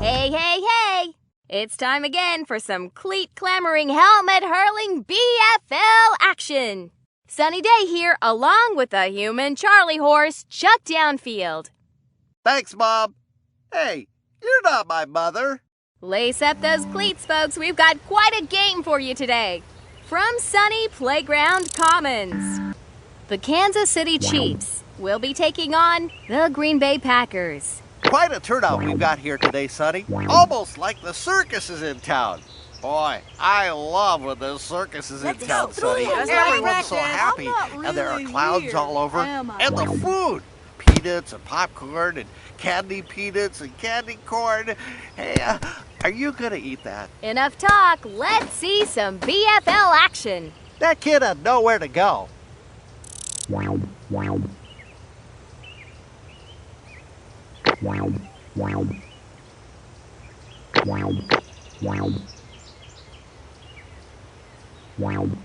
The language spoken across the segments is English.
Hey, hey, hey! It's time again for some cleat-clamoring, helmet-hurling BFL action! Sunny Day here, along with the human Charlie horse, Chuck Downfield. Thanks, Mom. Hey, you're not my mother. Lace up those cleats, folks. We've got quite a game for you today. From sunny Playground Commons, the Kansas City Chiefs will be taking on the Green Bay Packers. Quite a turnout we've got here today, Sonny. Almost like the circus is in town. Boy, I love when the circus is in town, Sonny. Everyone's so happy, and there are clowns all over, and the food. Peanuts and popcorn and candy peanuts and candy corn. Hey, are you gonna eat that? Enough talk. Let's see some BFL action. That kid had nowhere to go.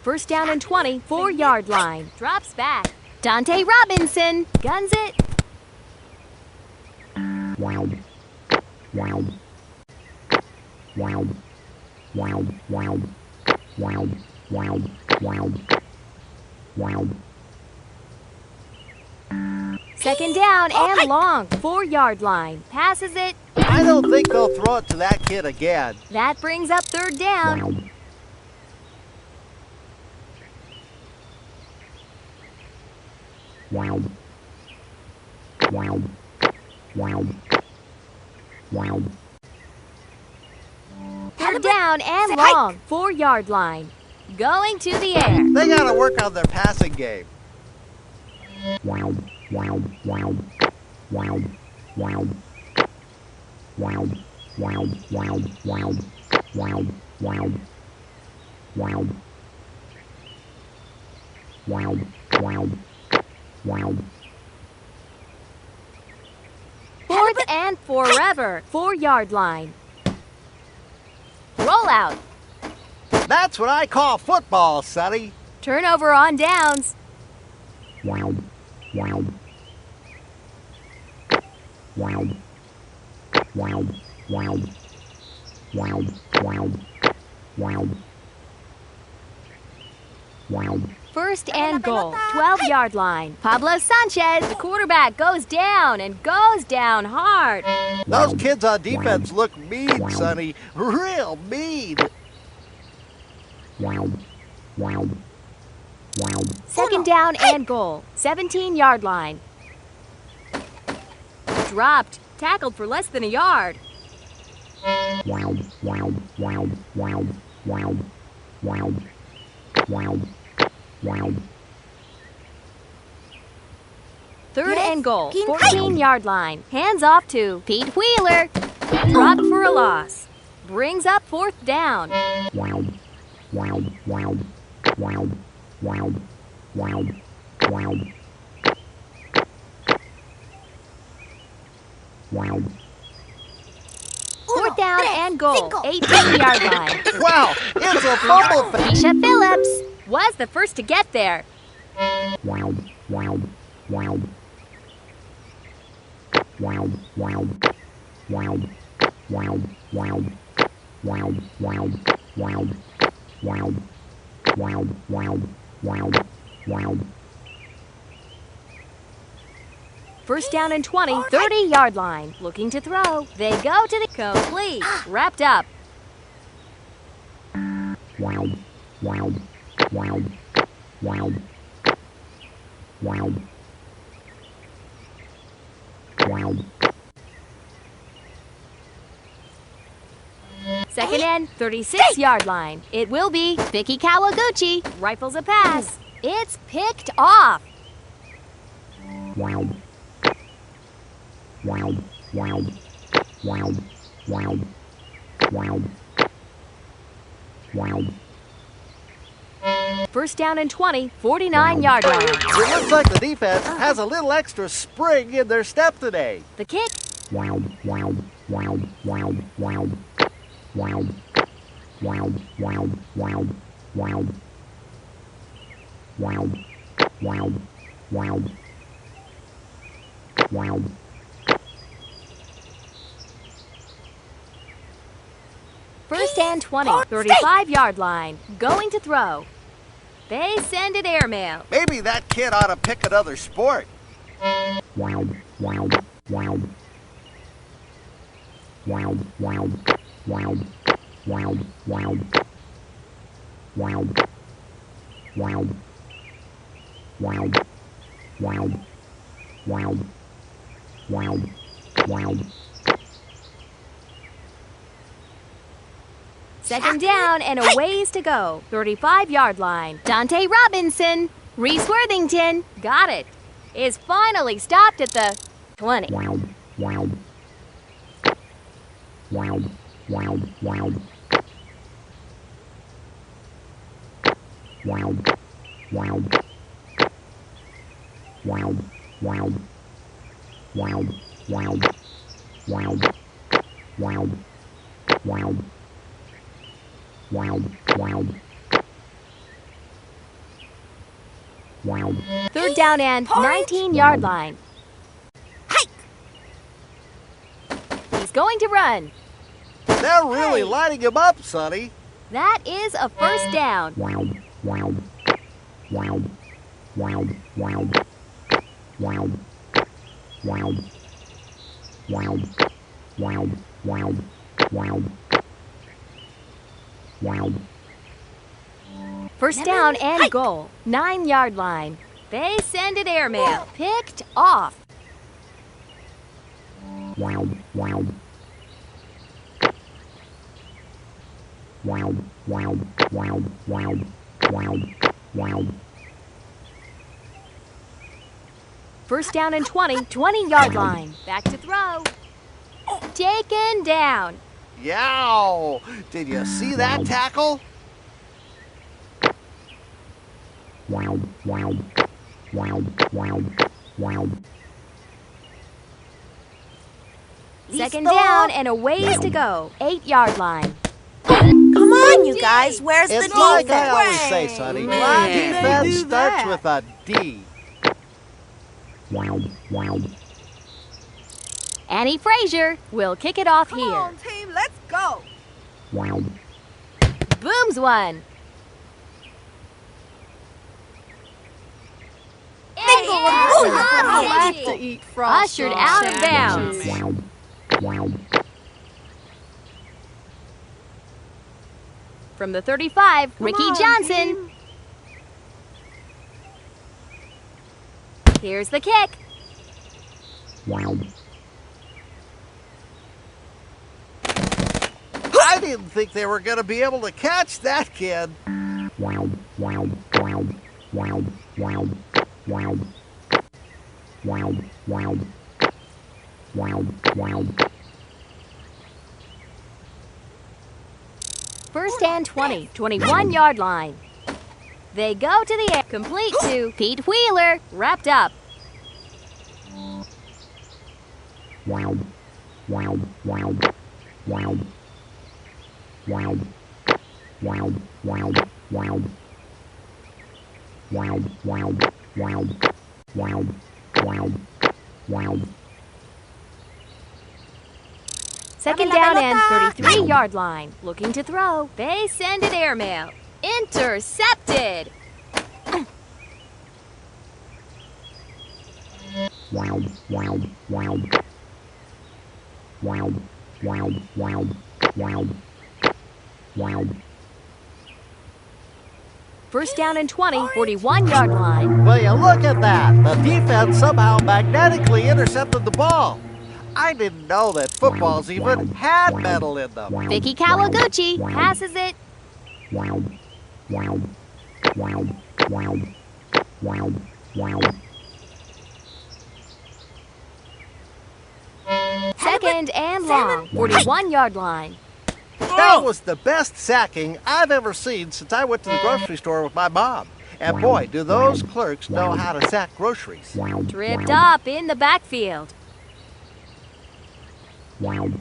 First down and 20, 4-yard line. Drops back. Dante Robinson guns it. Second down and long, 4-yard line. Passes it. I don't think they'll throw it to that kid again. That brings up third down. Third down and long, 4-yard line. Going to the air. They gotta work on their passing game. Fourth and forever, 4-yard line. Roll out. That's what I call football, Sonny. Turnover on downs. First and goal, 12-yard line. Pablo Sanchez, the quarterback, goes down and goes down hard. Those kids on defense look mean, Sonny. Real mean. Second down and goal, 17-yard line. Dropped, tackled for less than a yard. Third and goal, 14-yard line. Hands off to Pete Wheeler. Dropped for a loss. Brings up fourth down. Fourth down and goal, 18-yard line. Wow, it's a fumble. Keisha Phillips was the first to get there. First down and 20, 30-yard line. Looking to throw. They go to the complete. Wrapped up. Second and 36-yard line. It will be Vicky Kawaguchi. Rifles a pass. It's picked off. First down and 20, 49-yard line. It looks like the defense has a little extra spring in their step today. The kick. First and 20, 35-yard line. Going to throw. They send it airmail. Maybe that kid ought to pick another sport. Second down and a ways to go. 35-yard line. Dante Robinson. Reese Worthington. Got it. Is finally stopped at the 20. Third down and 19-yard line. Hike! He's going to run. They're really lighting him up, Sonny. That is a first down. First down and goal. 9-yard line. They send it airmail. Picked off. First down and 20, 20-yard line. Back to throw. Taken down. Yow! Did you see that tackle? Second down and a ways to go. 8-yard line. Come on, you guys. Where's the It's defense? like I always say, Sonny. Why do they Defense do starts that? with a D. Annie Frazier will kick it off Come here. on, team. Let's go. Booms one. I like to eat Ushered out of bounds. From the 35, Ricky Johnson. Here's the kick. I didn't think they were going to be able to catch that kid. First and 20, 21-yard line. They go to the air, complete to Pete Wheeler, wrapped up. Second down and 33-yard line. Looking to throw. They send it airmail. Intercepted. First down and 20, 41-yard line. Will you look at that? The defense somehow magnetically intercepted the ball. I didn't know that footballs even had metal in them. Vicky Kawaguchi passes it. Second and long, 41-yard line. That was the best sacking I've ever seen since I went to the grocery store with my mom. And boy, do those clerks know how to sack groceries. Tripped up in the backfield. Third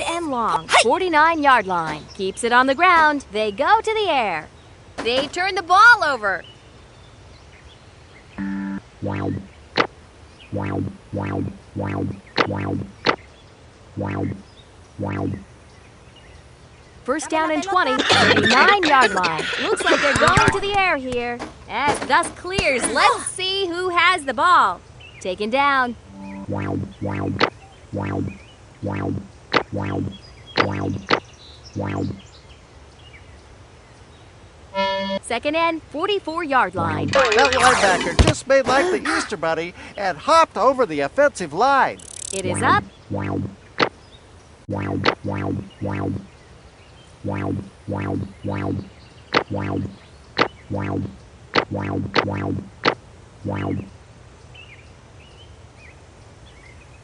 and long, 49-yard line. Keeps it on the ground. They go to the air. They turn the ball over. First down and 20, 39-yard line. Looks like they're going to the air here. As dust clears, let's see who has the ball. Taken down. Second and 44-yard line. That linebacker just made like the Easter Bunny and hopped over the offensive line. It is up.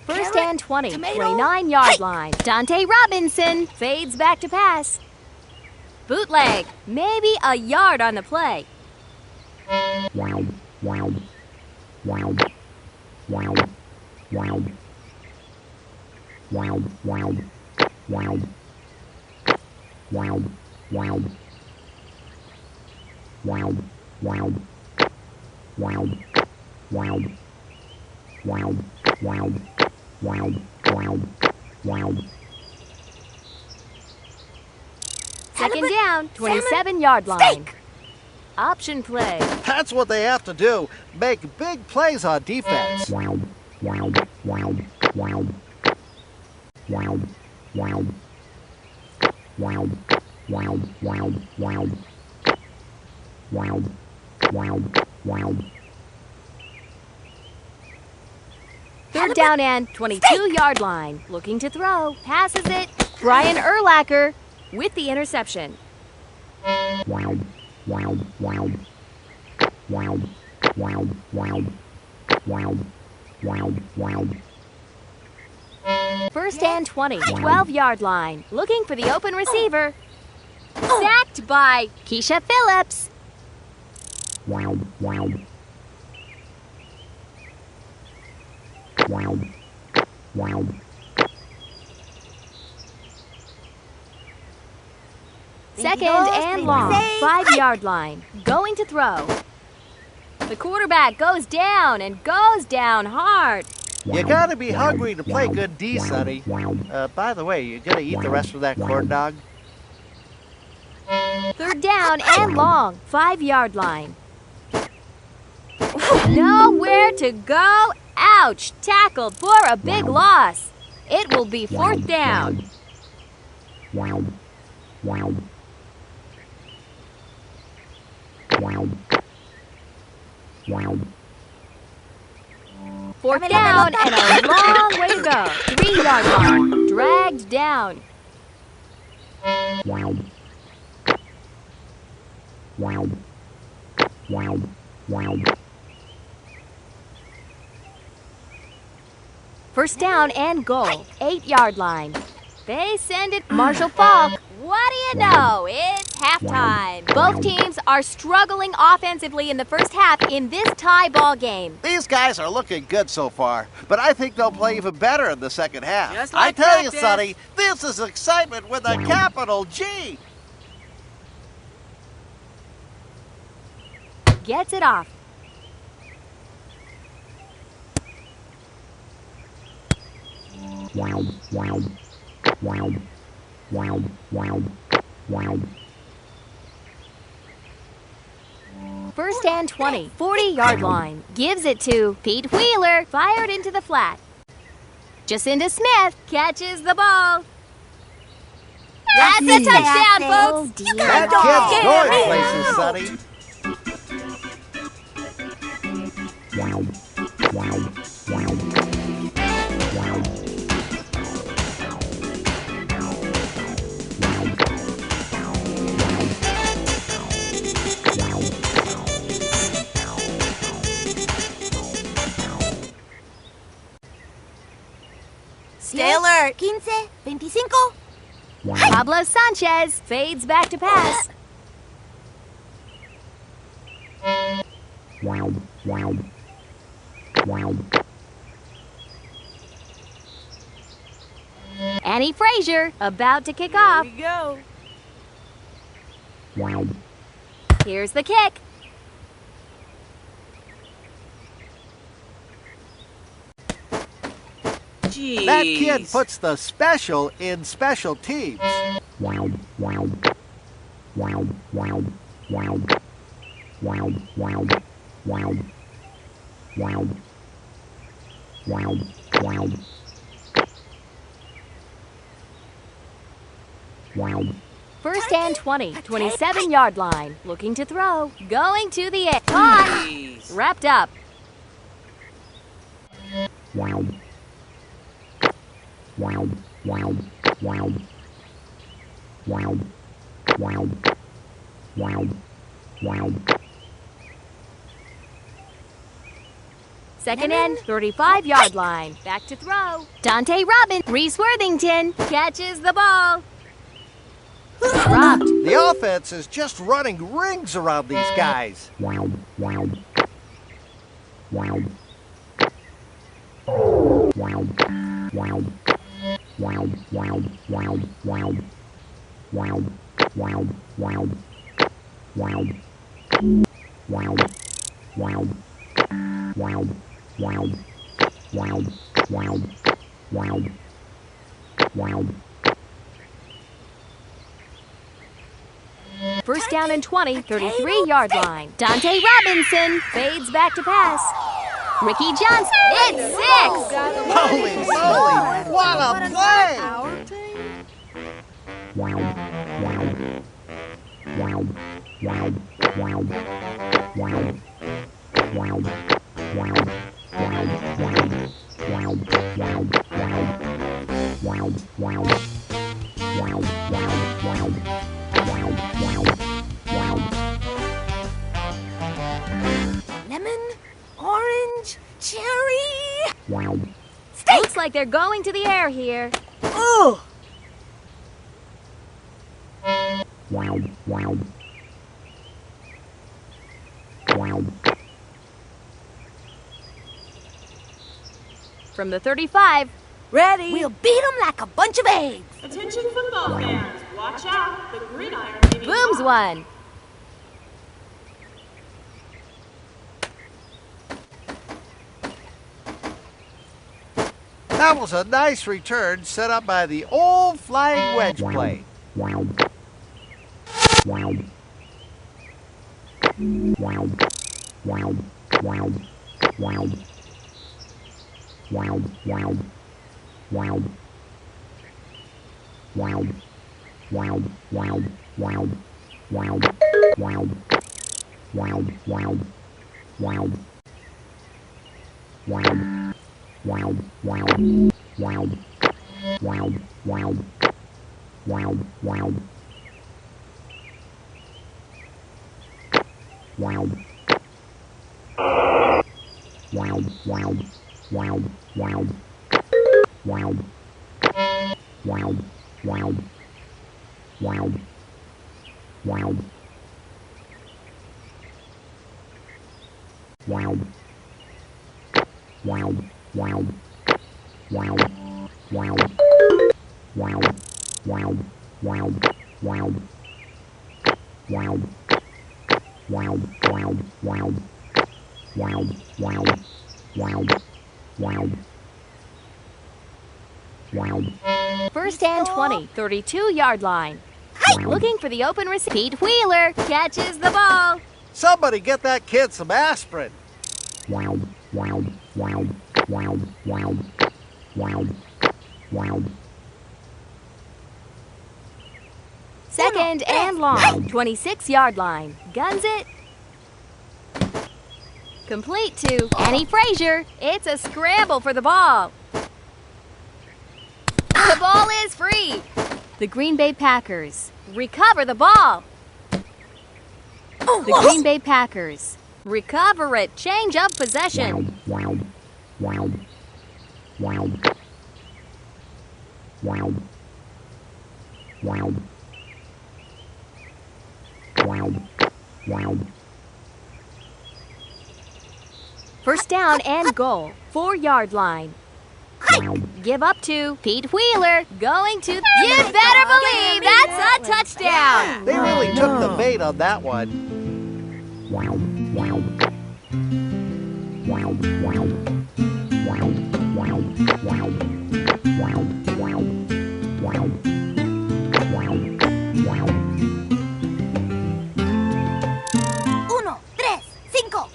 First and 20, 29-yard line. Dante Robinson fades back to pass. Bootleg, maybe a yard on the play. Second down, 27-yard line. Option play. That's what they have to do. Make big plays on defense. Third down and 22-yard line. Looking to throw. Passes it. Brian Urlacher with the interception. First and 20, 12-yard line. Looking for the open receiver. Sacked by Keisha Phillips. Second and long, 5-yard line. Going to throw. The quarterback goes down and goes down hard. You gotta be hungry to play good D, Sonny. By the way, you gonna eat the rest of that corn dog? Third down and long, 5-yard line. Nowhere to go. Ouch! Tackled for a big loss. It will be fourth down. Fourth down and a long way to go. 3-yard line. Dragged down. First down and goal. 8-yard line. They send it Marshall Falk. What do you know? It's halftime. Both teams are struggling offensively in the first half in this tie ball game. These guys are looking good so far, but I think they'll play even better in the second half. Just like I tell practice. you, Sonny, this is excitement with a capital G. Gets it off. First and 20, 40-yard line. Gives it to Pete Wheeler. Fired into the flat. Jacinda Smith catches the ball. That's a touchdown, folks. You That gotta kid's going places, Sonny. Stay alert. 15, 25. Pablo Sanchez fades back to pass. Annie Frazier about to kick off. Here we go. Here's the kick. Jeez. That kid puts the special in special teams. First and 20, 27-yard line. Looking to throw. Going to the air. Caught. Jeez. Wrapped up. Second and 35-yard line. Back to throw. Dante Robbins. Reese Worthington catches the ball. Dropped. The offense is just running rings around these guys. First down and 20, 33-yard line. Dante Robinson fades back to pass. Ricky Johnson, it's 6! Holy moly, what a play! Lemon, orange, cherry. Looks like they're going to the air here. Ooh. From the 35, Ready? We'll beat them like a bunch of eggs. Attention football fans, watch out, the gridiron may be booms hot. one. That was a nice return set up by the old flying wedge play. First and 20, 32-yard line. Looking for the open receiver. Pete Wheeler catches the ball. Somebody get that kid some aspirin. Second and long, 26-yard line. Guns it. Complete to Annie Frazier. It's a scramble for the ball. The ball is free. The Green Bay Packers recover the ball. The Green Bay Packers recover it. Change of possession. First down and goal. 4-yard line. Give up to Pete Wheeler. Going to... You better believe that's a touchdown. They really took the bait on that one. Uno, tres, cinco.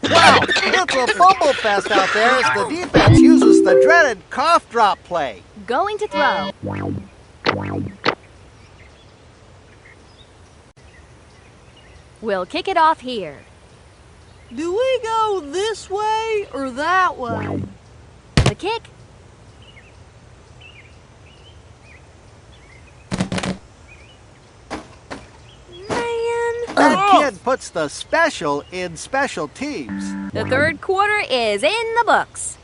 Wow, it's a fumble fest out there as the defense uses the dreaded cough drop play. Going to throw. We'll kick it off here. Do we go this way or that way? The kick. That kid puts the special in special teams. The third quarter is in the books.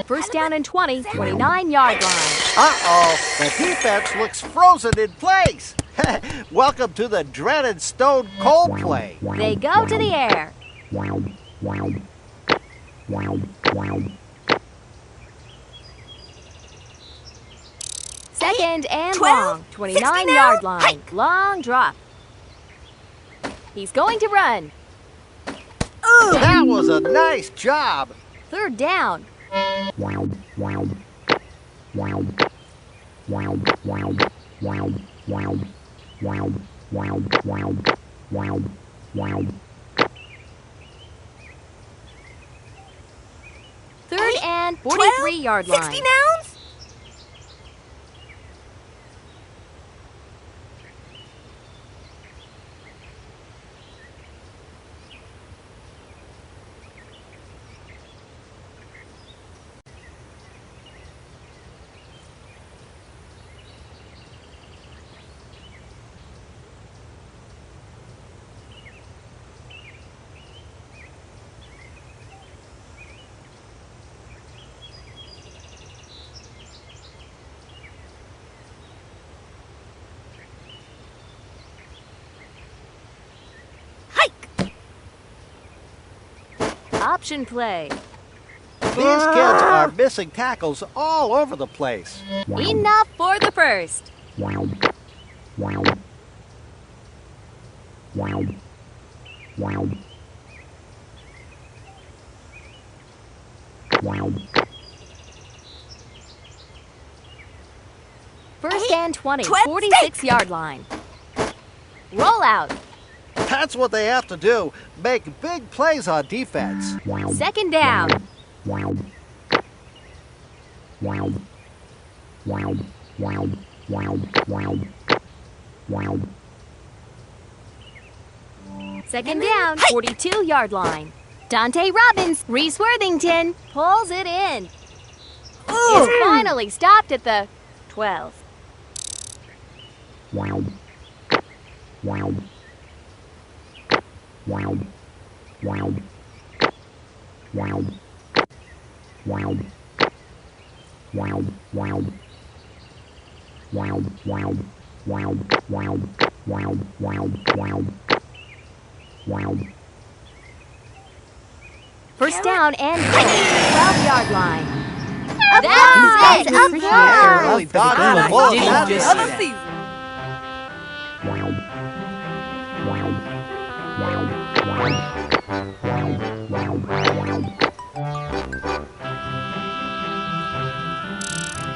First down and 20, 29-yard line. Uh-oh, the defense looks frozen in place. Welcome to the dreaded Stone Cold play. They go to the air. Second and 12, long, 60 29-yard now. line. Hike. Long drop. He's going to run. That was a nice job. Third down. Third and 43-yard line. 60 nouns? Option play. These kids are missing tackles all over the place. Enough for the first. First and 20, 46-yard line. Roll out. That's what they have to do. Make big plays on defense. Second down. Second down, 42-yard line. Dante Robbins, Reese Worthington, pulls it in. It's finally stopped at the 12. First down and 12-yard line. That's it. Yeah, really dodging the bullet. Didn't just That- see Of the season.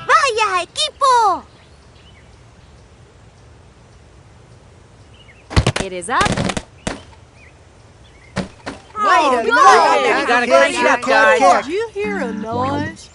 Vaya equipo! It is up Oh, go! no. You gotta clean it up, guys. Did you hear a noise?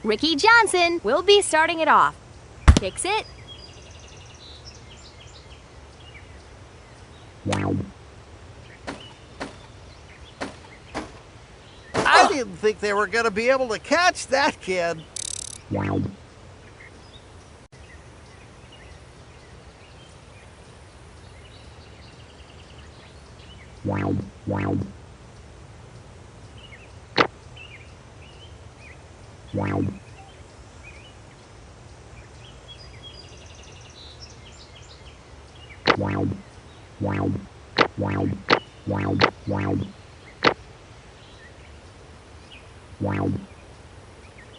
Ricky Johnson will be starting it off. Kicks it. I didn't think they were going to be able to catch that kid.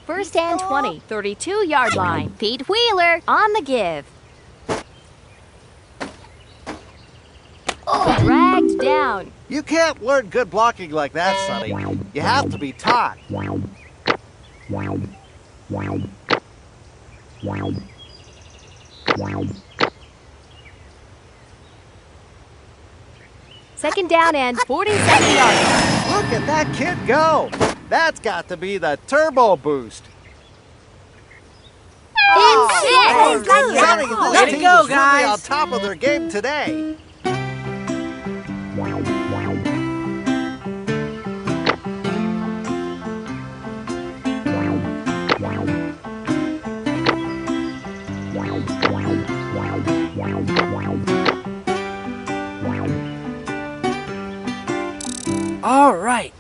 First and 20, 32-yard line. Pete Wheeler on the give. Dragged down. You can't learn good blocking like that, Sonny. You have to be taught. Second down and 47 yards. Look at that kid go. That's got to be the turbo boost. It's Sonny, it! this Let it team go, is really on guys. top of their game today. All right.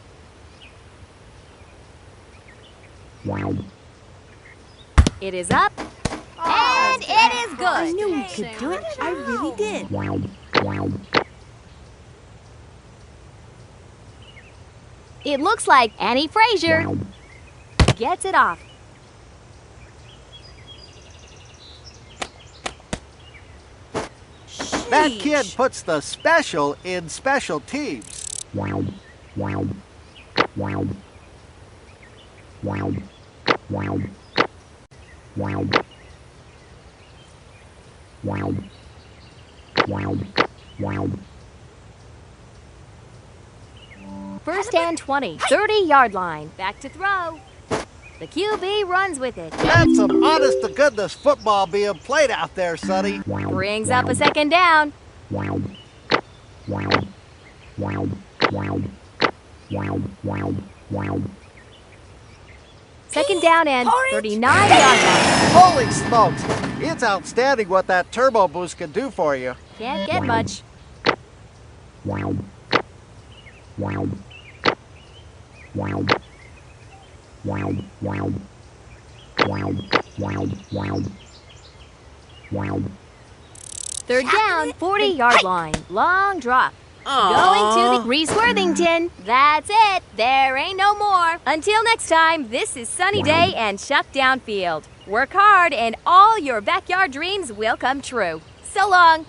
It is up. And it is good. I knew we could do it. I really did. It looks like Annie Frazier gets it off. That kid puts the special in special teams. First and 20, 30-yard line. Back to throw. The QB runs with it. That's some honest-to-goodness football being played out there, Sonny. Brings up a second down. Second down and 39-yard line. Holy smokes! It's outstanding what that turbo boost can do for you. Can't get much. Third down, 40-yard line. Long drop. Going to the Reese Worthington. That's it. There ain't no more. Until next time, this is Sunny Day and Chuck Downfield. Work hard and all your backyard dreams will come true. So long.